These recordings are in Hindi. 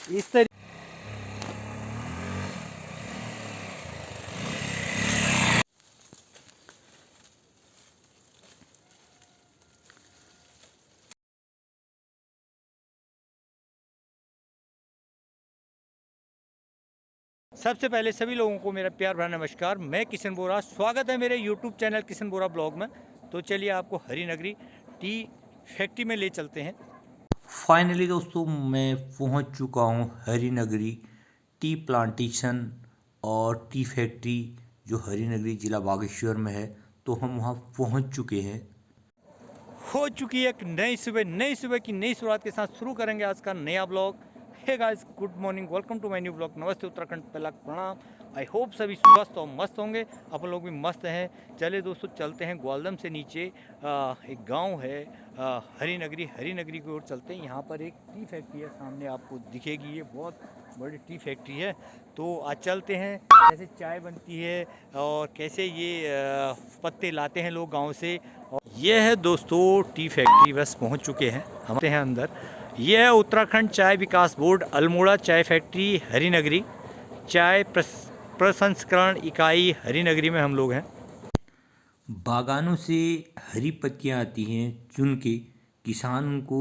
इस तरह सबसे पहले सभी लोगों को मेरा प्यार भरा नमस्कार। मैं किशन बोरा, स्वागत है मेरे YouTube चैनल किशन बोरा ब्लॉग में। तो चलिए आपको हरिनगरी टी फैक्ट्री में ले चलते हैं। फाइनली दोस्तों मैं पहुंच चुका हूं हरिनगरी टी प्लांटेशन और टी फैक्ट्री जो हरिनगरी ज़िला बागेश्वर में है। तो हम वहां पहुंच चुके हैं। हो चुकी है एक नई सुबह की नई शुरुआत के साथ शुरू करेंगे आज का नया blog. Hey guys, good morning, welcome to my new blog. नमस्ते उत्तराखंड, पहला प्रणाम। आई होप सभी स्वस्थ और मस्त होंगे, अपन लोग भी मस्त हैं। चले दोस्तों, चलते हैं ग्वालदम से नीचे एक गांव है हरिनगरी की ओर चलते हैं। यहाँ पर एक टी फैक्ट्री है, सामने आपको दिखेगी, ये बहुत बड़ी टी फैक्ट्री है। तो आज चलते हैं कैसे चाय बनती है और कैसे ये पत्ते लाते हैं लोग गांव से। ये है दोस्तों टी फैक्ट्री, बस पहुंच चुके हैं, हम आते हैं अंदर। ये है उत्तराखंड चाय विकास बोर्ड अल्मोड़ा चाय फैक्ट्री हरिनगरी, चाय प्रसंस्करण इकाई हरिनगरी में हम लोग हैं। बागानों से हरी पत्तियां आती हैं चुन के, किसान उनको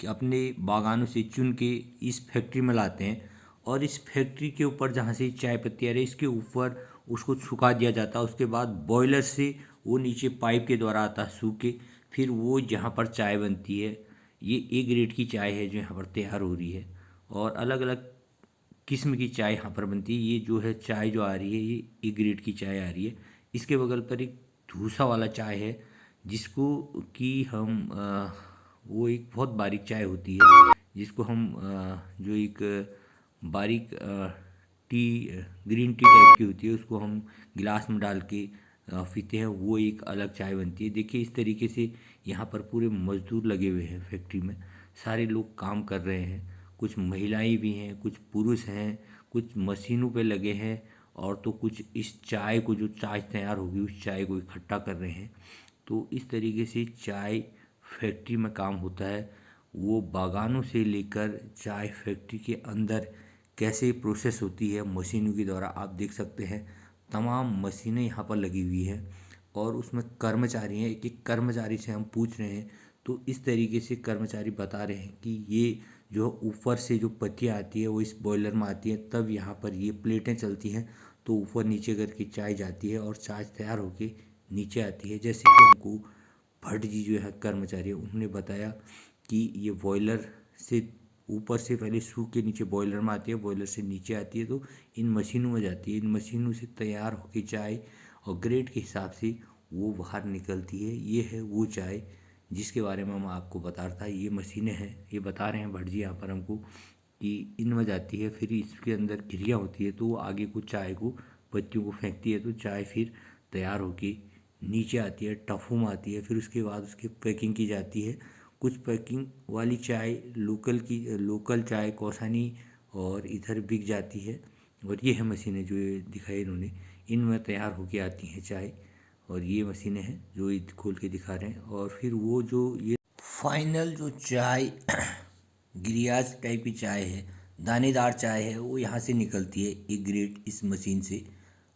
अपने बागानों से चुन के इस फैक्ट्री में लाते हैं। और इस फैक्ट्री के ऊपर जहाँ से चाय पत्ती आ रही है, इसके ऊपर उसको सुखा दिया जाता है। उसके बाद बॉयलर से वो नीचे पाइप के द्वारा आता है सूख के, फिर वो जहाँ पर चाय बनती है। ये ए ग्रेड की चाय है जो यहाँ पर तैयार हो रही है, और अलग अलग किस्म की चाय यहाँ पर बनती है। ये जो है चाय जो आ रही है, ये ए ग्रेड की चाय आ रही है। इसके बगल पर एक धूसा वाला चाय है, जिसको कि हम वो एक बहुत बारीक चाय होती है, जिसको हम जो एक बारीक टी ग्रीन टी टाइप की होती है, उसको हम गिलास में डाल के पीते हैं। वो एक अलग चाय बनती है। देखिए इस तरीके से यहाँ पर पूरे मजदूर लगे हुए हैं फैक्ट्री में, सारे लोग काम कर रहे हैं। कुछ महिलाएं भी हैं, कुछ पुरुष हैं, कुछ मशीनों पे लगे हैं, और तो कुछ इस चाय को, जो चाय तैयार होगी उस चाय को इकट्ठा कर रहे हैं। तो इस तरीके से चाय फैक्ट्री में काम होता है। वो बागानों से लेकर चाय फैक्ट्री के अंदर कैसे प्रोसेस होती है मशीनों के द्वारा, आप देख सकते हैं। तमाम मशीनें यहाँ पर लगी हुई हैं, और उसमें कर्मचारी हैं। एक एक कर्मचारी से हम पूछ रहे हैं, तो इस तरीके से कर्मचारी बता रहे हैं कि ये जो ऊपर से जो पत्तियाँ आती है वो इस बॉयलर में आती हैं, तब यहाँ पर ये प्लेटें चलती हैं, तो ऊपर नीचे करके चाय जाती है और चाय तैयार होके नीचे आती है। जैसे कि हमको भट्ट जी जो है कर्मचारी है, उन्होंने बताया कि ये बॉयलर से ऊपर से पहले सूख के नीचे बॉयलर में आती है, बॉयलर से नीचे आती है, तो इन मशीनों में जाती है। इन मशीनों से तैयार होके चाय और ग्रेड के हिसाब से वो बाहर निकलती है। ये है वो चाय जिसके बारे में मैं आपको बता रहा था। ये मशीनें हैं, ये बता रहे हैं भट्ट जी यहाँ पर हमको कि इनमें जाती है, फिर इसके अंदर गिरिया होती है, तो वो आगे को चाय को पत्तियों को फेंकती है, तो चाय फिर तैयार होके नीचे आती है, टफू में आती है। फिर उसके बाद उसकी पैकिंग की जाती है। कुछ पैकिंग वाली चाय लोकल चाय कौसानी और इधर बिक जाती है। और ये है मशीनें जो ये दिखाई इन्होंने, इनमें तैयार होके आती हैं चाय। और ये मशीनें हैं जो ये खोल के दिखा रहे हैं। और फिर वो जो ये फाइनल जो चाय गिरियाज टाइप की चाय है, दानेदार चाय है, वो यहाँ से निकलती है ए ग्रेड इस मशीन से।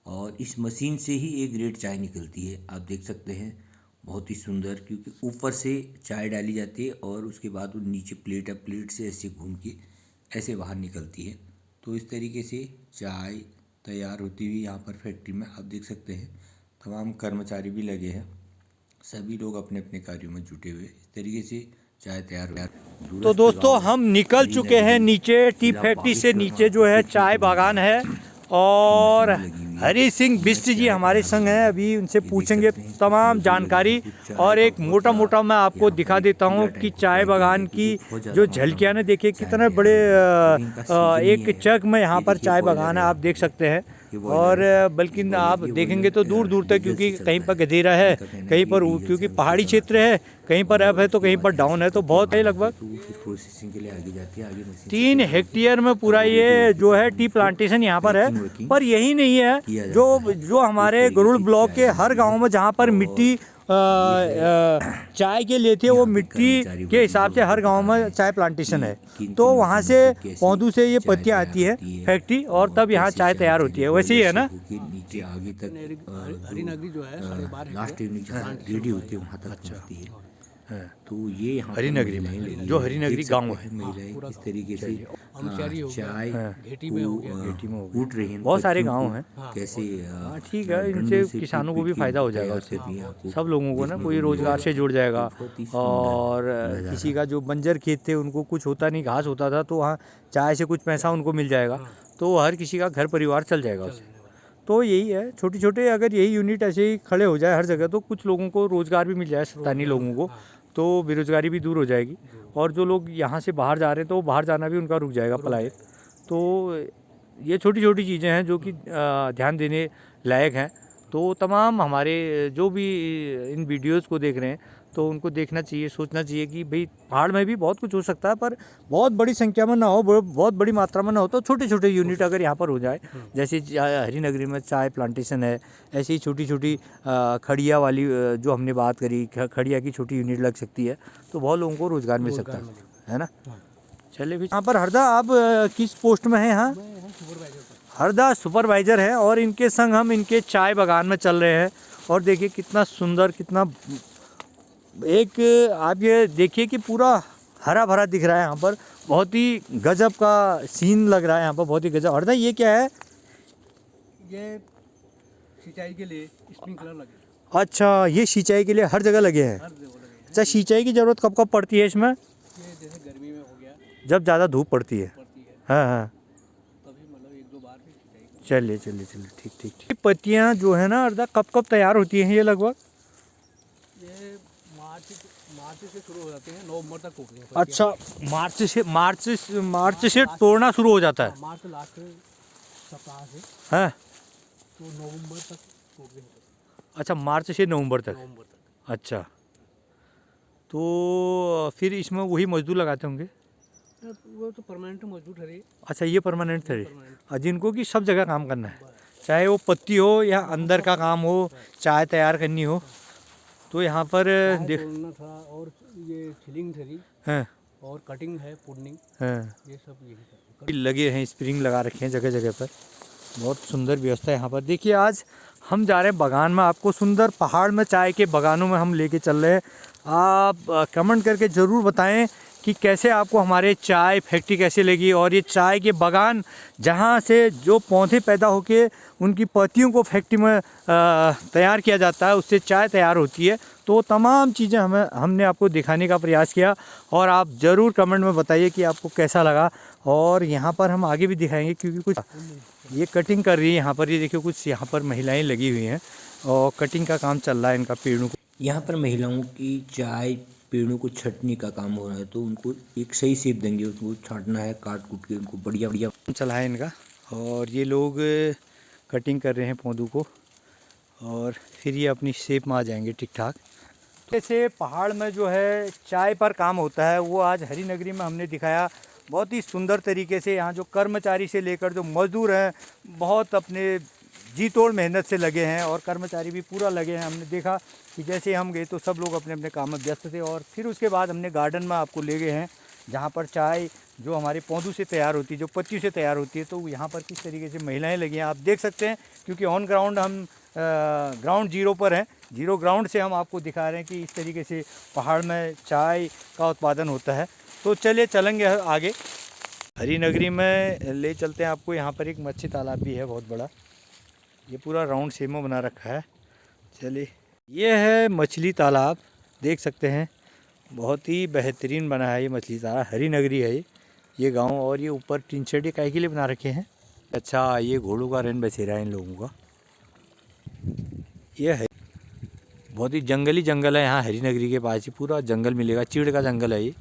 और इस मशीन से ही ए ग्रेड चाय निकलती है, आप देख सकते हैं। बहुत ही सुंदर, क्योंकि ऊपर से चाय डाली जाती है और उसके बाद वो नीचे प्लेट है, प्लेट से ऐसे घूम के ऐसे बाहर निकलती है। तो इस तरीके से चाय तैयार होती हुई यहाँ पर फैक्ट्री में आप देख सकते हैं। तमाम कर्मचारी भी लगे हैं, सभी लोग अपने अपने कार्यों में जुटे हुए। इस तरीके से चाय तैयार हो। तो दोस्तों हम निकल चुके हैं नीचे, टी फैक्ट्री से नीचे जो है चाय बागान है, और हरी सिंह बिष्ट जी हमारे संग हैं। अभी उनसे पूछेंगे तमाम जानकारी। और एक मोटा मोटा मैं आपको दिखा देता हूँ कि चाय बागान की जो झलकियाँ ने, देखिए कितने बड़े एक चक में यहाँ पर चाय बागान है, आप देख सकते हैं। और बल्कि आप देखेंगे तो दूर दूर तक, क्योंकि कहीं पर गधेरा है, कहीं पर क्योंकि पहाड़ी क्षेत्र है, कहीं पर अप है तो कहीं पर डाउन है, तो बहुत है। लगभग 3 हेक्टेयर में पूरा ये जो है टी प्लांटेशन यहाँ पर है। पर यही नहीं है, जो हमारे गरुड़ ब्लॉक के हर गांव में जहाँ पर मिट्टी चाय के लिए थे वो यहाँ पे मिट्टी कर्मचारी के हिसाब से वर्ग हर गांव में बताते चाय हैं प्लांटेशन है। किन तो किन वहाँ मशीनों से से कैसे पौधों से ये चाय पत्तियाँ तैयार आती है होती है फैक्ट्री, और तब यहाँ कैसे चाय तैयार होती है। वैसे ही है ना? कि नीचे आगे तक हरिनगरी जो है 12.5 लास्ट यूनिट जहाँ रेडी होती है वहाँ तक पहुँचती है। हाँ। तो ये यहाँ पर हरिनगरी में, महिलाएं लगी जो हैं। हरिनगरी देख गाँव सकते है। हैं महिलाएं किस तरीके से अमचरी हो गया, चाय घेटी में हो गया, घेटी में हो गया। कूट रही हैं। बहुत सारे पत्तियों गाँव को हैं। कैसे हाँ ठीक है, डंडों इनसे से किसानों को पीट भी के फ़ायदा हो तैयार जाएगा कर रही हैं। उससे। आपको सब लोगों को ना देखने कोई को रोजगार मिलेगा। से जुड़ जाएगा। बहुत ही सुंदर और नज़ारा। किसी का जो बंजर खेत थे उनको कुछ होता नहीं, घास होता था, तो वहाँ चाय से कुछ पैसा उनको मिल जाएगा। तो हर किसी का घर परिवार चल जाएगा उससे। तो यही है, छोटे छोटे अगर यही यूनिट ऐसे ही खड़े हो जाए हर जगह, तो कुछ लोगों को रोज़गार भी मिल जाए, स्थानीय लोगों को, तो बेरोज़गारी भी दूर हो जाएगी। और जो लोग यहाँ से बाहर जा रहे हैं तो बाहर जाना भी उनका रुक जाएगा, पलायन। तो ये छोटी छोटी चीज़ें हैं जो कि ध्यान देने लायक हैं। तो तमाम हमारे जो भी इन वीडियोज़ को देख रहे हैं तो उनको देखना चाहिए, सोचना चाहिए कि भाई पहाड़ में भी बहुत कुछ हो सकता है, पर बहुत बड़ी संख्या में ना हो, बहुत बड़ी मात्रा में ना हो, तो छोटे छोटे यूनिट अगर यहाँ पर हो जाए, जैसे हरिनगरी में चाय प्लांटेशन है, ऐसी ही छोटी छोटी खड़िया वाली जो हमने बात करी, खड़िया की छोटी यूनिट लग सकती है, तो बहुत लोगों को रोज़गार मिल सकता है ना? चलिए भी। यहाँ पर हरदा आप किस पोस्ट में हैं? यहाँ हरदा सुपरवाइज़र है, और इनके संग हम इनके चाय बागान में चल रहे हैं। और देखिए कितना सुंदर, कितना एक आप ये देखिए कि पूरा हरा भरा दिख रहा है यहाँ पर, बहुत ही गजब का सीन लग रहा है यहाँ पर, बहुत ही गजब। हरदा ये क्या है? ये सिंचाई के लिए स्प्रिंकलर लगे, अच्छा, ये सिंचाई के लिए हर जगह लगे हैं। हर जगह लगे हैं। अच्छा, सिंचाई की ज़रूरत कब कब पड़ती है इसमें? ये जैसे गर्मी में हो गया, जब ज़्यादा धूप पड़ती है। हाँ हाँ, तभी मतलब 1-2 बार भी सिंचाई। चलिए चलिए चलिए, ठीक ठीक ठीक। पत्तियाँ जो है ना हरदा, कब कब तैयार होती हैं ये लगभग? ये मार्च से शुरू हो जाते हैं, नवंबर तक उगते हैं। अच्छा, मार्च से तोड़ना शुरू हो जाता है। मार्च लास्ट सप्ताह से हाँ, तो नवंबर तक उगते हैं। अच्छा, मार्च से नवंबर तक। नवंबर तक अच्छा, तो फिर इसमें वही मजदूर लगाते होंगे? वो तो परमानेंट मजदूर ठहरे। अच्छा, ये परमानेंट थे, जिनको कि सब जगह काम करना है, चाहे वो पत्ती हो या अंदर का काम हो, चाय तैयार करनी हो। तो यहाँ पर देख, तोड़ना था, और ये छिलिंग ठहरी, हाँ और कटिंग है, पुडिंग, हाँ, ये सब यही करते हैं। लगे हैं, स्प्रिंग लगा रखे हैं जगह जगह पर। बहुत सुंदर व्यवस्था है यहाँ पर। देखिए आज हम जा रहे हैं बागान में, आपको सुंदर पहाड़ में चाय के बागानों में हम लेके चल रहे हैं। आप कमेंट करके ज़रूर बताएं कि कैसे आपको हमारे चाय फैक्ट्री कैसे लगी, और ये चाय के बागान जहाँ से जो पौधे पैदा होके उनकी पत्तियों को फैक्ट्री में तैयार किया जाता है, उससे चाय तैयार होती है। तो तमाम चीज़ें हमने आपको दिखाने का प्रयास किया, और आप ज़रूर कमेंट में बताइए कि आपको कैसा लगा। और यहाँ पर हम आगे भी दिखाएंगे, क्योंकि कुछ ये कटिंग कर रही है यहाँ पर, ये देखिए कुछ यहाँ पर महिलाएं लगी हुई हैं और कटिंग का काम चल रहा है इनका पेड़ों को। यहाँ पर महिलाओं की चाय पेड़ों को छटने का काम हो रहा है, तो उनको एक सही शेप देंगे, उसको छाटना है, काट कूट के उनको बढ़िया बढ़िया चला है इनका। और ये लोग कटिंग कर रहे हैं पौधों को, और फिर ये अपनी शेप में आ जाएंगे ठीक ठाक। जैसे पहाड़ में जो है चाय पर काम होता है, वो आज हरिनगरी में हमने दिखाया बहुत ही सुंदर तरीके से। यहाँ जो कर्मचारी से लेकर जो मज़दूर हैं, बहुत अपने जी तोड़ मेहनत से लगे हैं, और कर्मचारी भी पूरा लगे हैं। हमने देखा कि जैसे हम गए तो सब लोग अपने अपने काम में व्यस्त थे। और फिर उसके बाद हमने गार्डन में आपको ले गए हैं, जहाँ पर चाय जो हमारे पौधों से तैयार होती है, जो पत्तियों से तैयार होती है, तो यहाँ पर किस तरीके से महिलाएं लगी हैं आप देख सकते हैं। क्योंकि ऑन ग्राउंड हम ग्राउंड जीरो पर हैं, जीरो ग्राउंड से हम आपको दिखा रहे हैं कि इस तरीके से पहाड़ में चाय का उत्पादन होता है। तो चलिए चलेंगे आगे, हरिनगरी में ले चलते हैं आपको। यहाँ पर एक मच्छी तालाब भी है बहुत बड़ा, ये पूरा राउंड शेप में बना रखा है। चलिए, ये है मछली तालाब, देख सकते हैं, बहुत ही बेहतरीन बना है ये मछली तालाब। हरिनगरी है ये गांव, और ये ऊपर टीन शेड काहे के लिए बना रखे हैं। अच्छा, ये घोड़ों का रन बसेरा है इन लोगों का। ये है बहुत ही जंगली जंगल है यहाँ हरिनगरी के पास ही, पूरा जंगल मिलेगा, चीड़ का जंगल है ये।